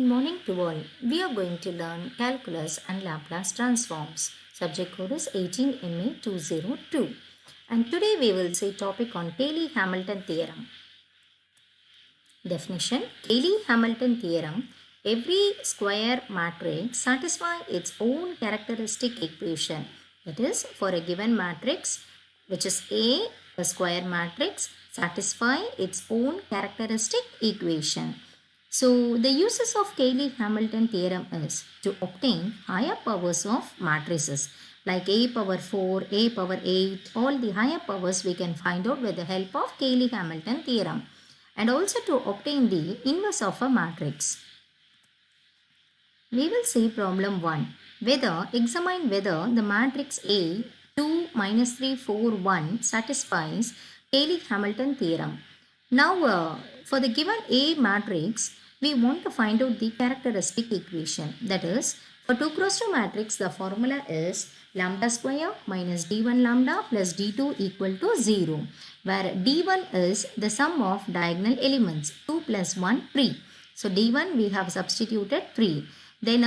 Good morning to all. We are going to learn calculus and Laplace transforms. Subject code is 18MA202. And today we will see topic on Cayley-Hamilton theorem. Definition: Cayley-Hamilton theorem. Every square matrix satisfies its own characteristic equation. That is, for a given matrix, which is a square matrix, satisfy its own characteristic equation. So, the uses of Cayley-Hamilton theorem is to obtain higher powers of matrices like a power 4, a power 8, all the higher powers we can find out with the help of Cayley-Hamilton theorem, and also to obtain the inverse of a matrix. We will see problem 1. Examine whether the matrix A 2 minus 3 4 1 satisfies Cayley-Hamilton theorem. Now for the given A matrix, we want to find out the characteristic equation. That is, for 2 cross 2 matrix, the formula is lambda square minus d1 lambda plus d2 equal to 0, where d1 is the sum of diagonal elements, 2 plus 1 3. So d1 we have substituted 3. Then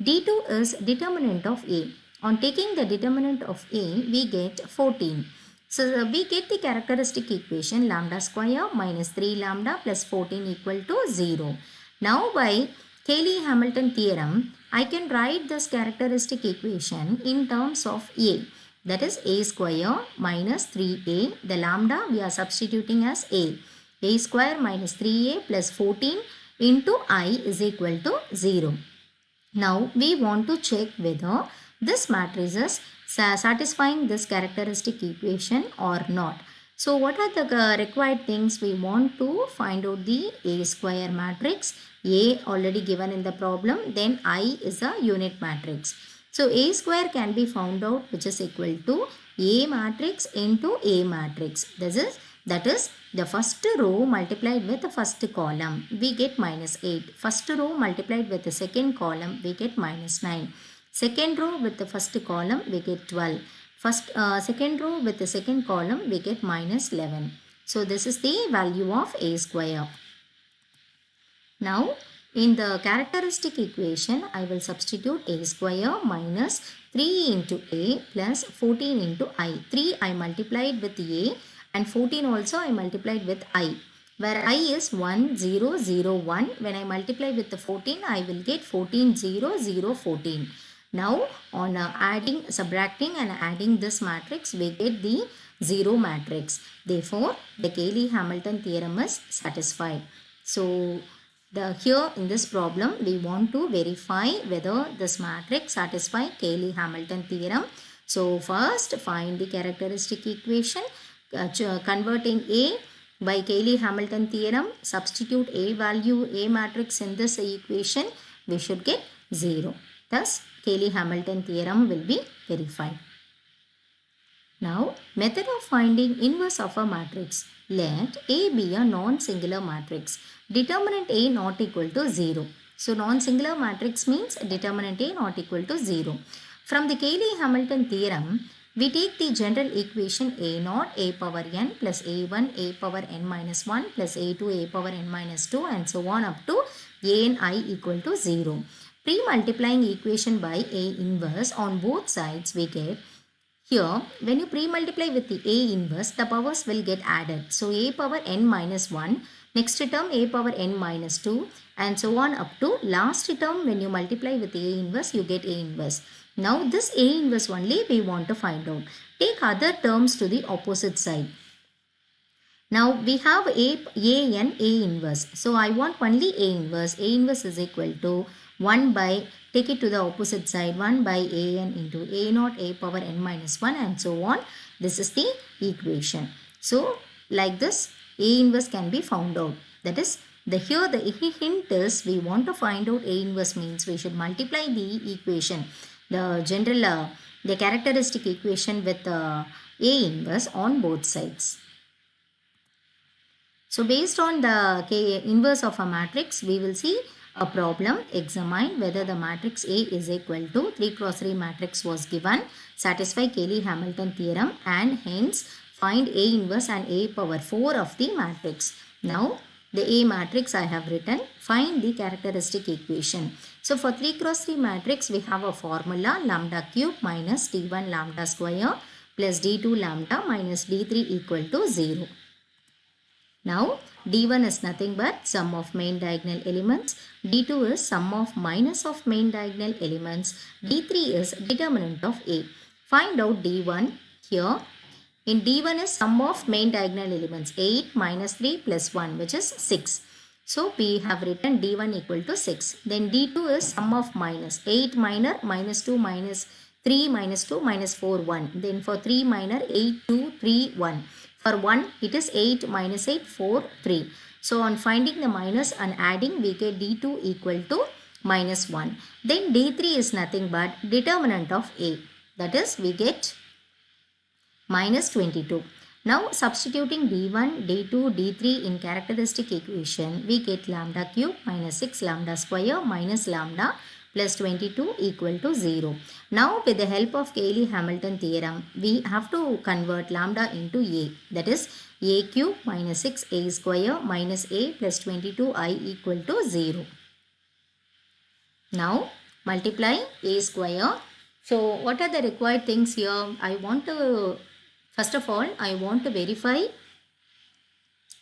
d2 is determinant of A. On taking the determinant of A, we get 14. So we get the characteristic equation lambda square minus 3 lambda plus 14 equal to 0. Now by Cayley-Hamilton theorem, I can write this characteristic equation in terms of A. That is A square minus 3A. The lambda we are substituting as A. A square minus 3A plus 14 into I is equal to 0. Now we want to check whether this matrix is satisfying this characteristic equation or not. So what are the required things? We want to find out the A square matrix. A already given in the problem. Then I is a unit matrix. So A square can be found out, which is equal to A matrix into A matrix. That is the first row multiplied with the first column, we get minus 8. First row multiplied with the second column, we get minus 9. Second row with the first column, we get 12. Second row with the second column, we get minus 11. So this is the value of A square. Now in the characteristic equation, I will substitute A square minus 3 into A plus 14 into I. 3 I multiplied with A and 14 also I multiplied with I, where I is 1 0 0 1. When I multiply with the 14, I will get 14 0 0 14. Now on subtracting and adding this matrix, we get the 0 matrix. Therefore the Cayley-Hamilton theorem is satisfied. So here in this problem, we want to verify whether this matrix satisfies Cayley-Hamilton theorem. So first find the characteristic equation, converting A by Cayley-Hamilton theorem, substitute A value, A matrix in this equation, we should get 0. Thus Cayley-Hamilton theorem will be verified. Now method of finding inverse of a matrix. Let A be a non-singular matrix. Determinant A not equal to 0. So non-singular matrix means determinant A not equal to 0. From the Cayley-Hamilton theorem, we take the general equation A naught A power n plus A1 A power n minus 1 plus A2 A power n minus 2 and so on up to A and I equal to 0. Pre-multiplying equation by A inverse on both sides, we get here, when you pre-multiply with the A inverse, the powers will get added. So A power n minus 1, next term A power n minus 2 and so on up to last term. When you multiply with A inverse, you get A inverse. Now this A inverse only we want to find out. Take other terms to the opposite side. Now we have A and A inverse. So I want only A inverse. A inverse is equal to 1 by, take it to the opposite side, 1 by A n into A naught A power n minus 1 and so on. This is the equation. So like this, A inverse can be found out. That is, here the hint is we want to find out A inverse means we should multiply the equation, the general, the characteristic equation with A inverse on both sides. So based on the inverse of a matrix, we will see a problem. Examine whether the matrix A is equal to 3 cross 3 matrix was given, satisfy Cayley-Hamilton theorem, and hence find A inverse and A power 4 of the matrix. Now the A matrix I have written. Find the characteristic equation. So for 3 cross 3 matrix, we have a formula lambda cube minus D1 lambda square plus D2 lambda minus D3 equal to 0. Now D1 is nothing but sum of main diagonal elements. D2 is sum of minus of main diagonal elements. D3 is determinant of A. Find out D1 here. In D1 is sum of main diagonal elements 8 minus 3 plus 1, which is 6. So we have written D1 equal to 6. Then D2 is sum of minus 8 minor minus 2 minus 3 minus 2 minus 4 1. Then for 3 minor 8 2 3 1. For 1 it is 8 minus 8 4 3. So on finding the minus and adding, we get D2 equal to minus 1. Then D3 is nothing but determinant of A. That is, we get minus 22. Now substituting D1, D2, D3 in characteristic equation, we get lambda cube minus 6 lambda square minus lambda plus 22 equal to 0. Now with the help of Cayley-Hamilton theorem, we have to convert lambda into A. That is, A cube minus 6A square minus A plus 22I equal to 0. Now multiply A square. So what are the required things here? First of all, I want to verify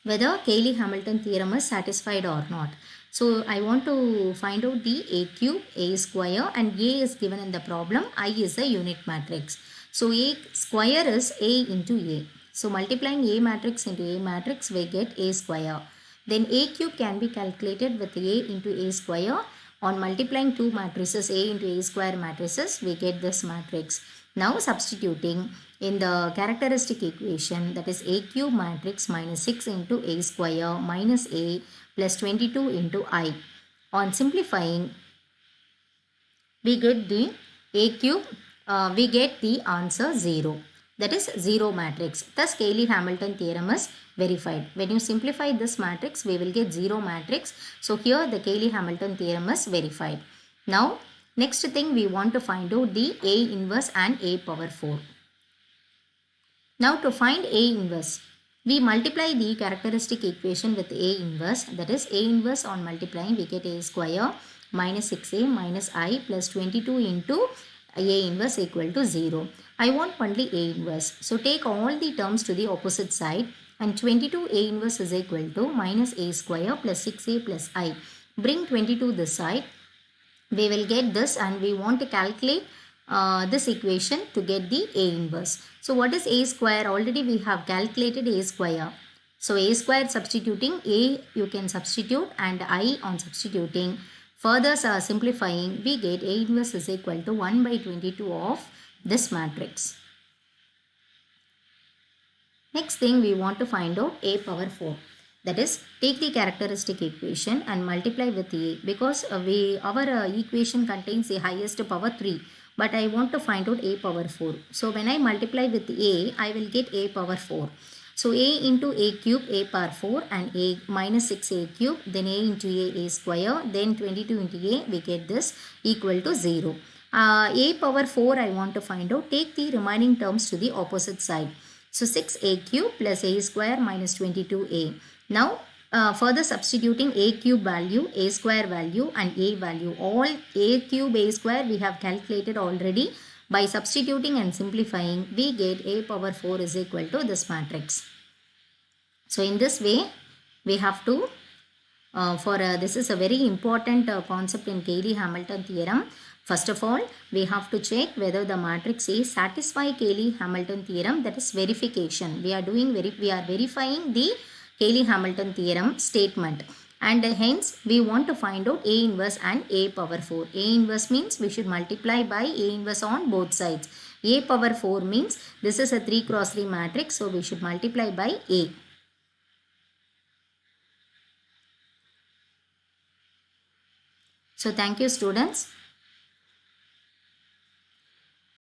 whether Cayley-Hamilton theorem is satisfied or not. So I want to find out the A cube, A square, and A is given in the problem. I is a unit matrix. So A square is A into A. So multiplying A matrix into A matrix, we get A square. Then A cube can be calculated with A into A square. On multiplying two matrices A into A square matrices, we get this matrix. Now substituting in the characteristic equation, that is A cube matrix minus 6 into A square minus A plus 22 into I. On simplifying, we get the A cube, we get the answer 0. That is 0 matrix. Thus Cayley-Hamilton theorem is verified. When you simplify this matrix, we will get 0 matrix. So here the Cayley-Hamilton theorem is verified. Now next thing, we want to find out the A inverse and A power 4. Now to find A inverse, we multiply the characteristic equation with A inverse. That is, A inverse on multiplying, we get A square minus 6A minus I plus 22 into A inverse equal to 0. I want only A inverse. So take all the terms to the opposite side, and 22 A inverse is equal to minus A square plus 6A plus I. Bring 22 this side. We will get this, and we want to calculate this equation to get the A inverse. So what is A square? Already we have calculated A square. So A square substituting, A you can substitute, and I on substituting. Further simplifying, we get A inverse is equal to 1 by 22 of this matrix. Next thing, we want to find out A power 4. That is, take the characteristic equation and multiply with A, because our equation contains the highest power 3. But I want to find out A power 4. So when I multiply with A, I will get A power 4. So A into A cube, A power 4, and A minus 6A cube, then A into A square, then 22 into A, we get this equal to 0. A power 4 I want to find out. Take the remaining terms to the opposite side. So 6A cube plus A square minus 22A. Now further substituting A cube value, A square value, and A value. All A cube, A square we have calculated already. By substituting and simplifying, we get A power 4 is equal to this matrix. So in this way, we have to, this is a very important concept in Cayley-Hamilton theorem. First of all, we have to check whether the matrix A satisfy Cayley-Hamilton theorem. That is verification. We are verifying the Cayley-Hamilton theorem statement, and hence we want to find out A inverse and A power 4. A inverse means we should multiply by A inverse on both sides. A power 4 means this is a 3 cross 3 matrix, so we should multiply by A. So thank you, students.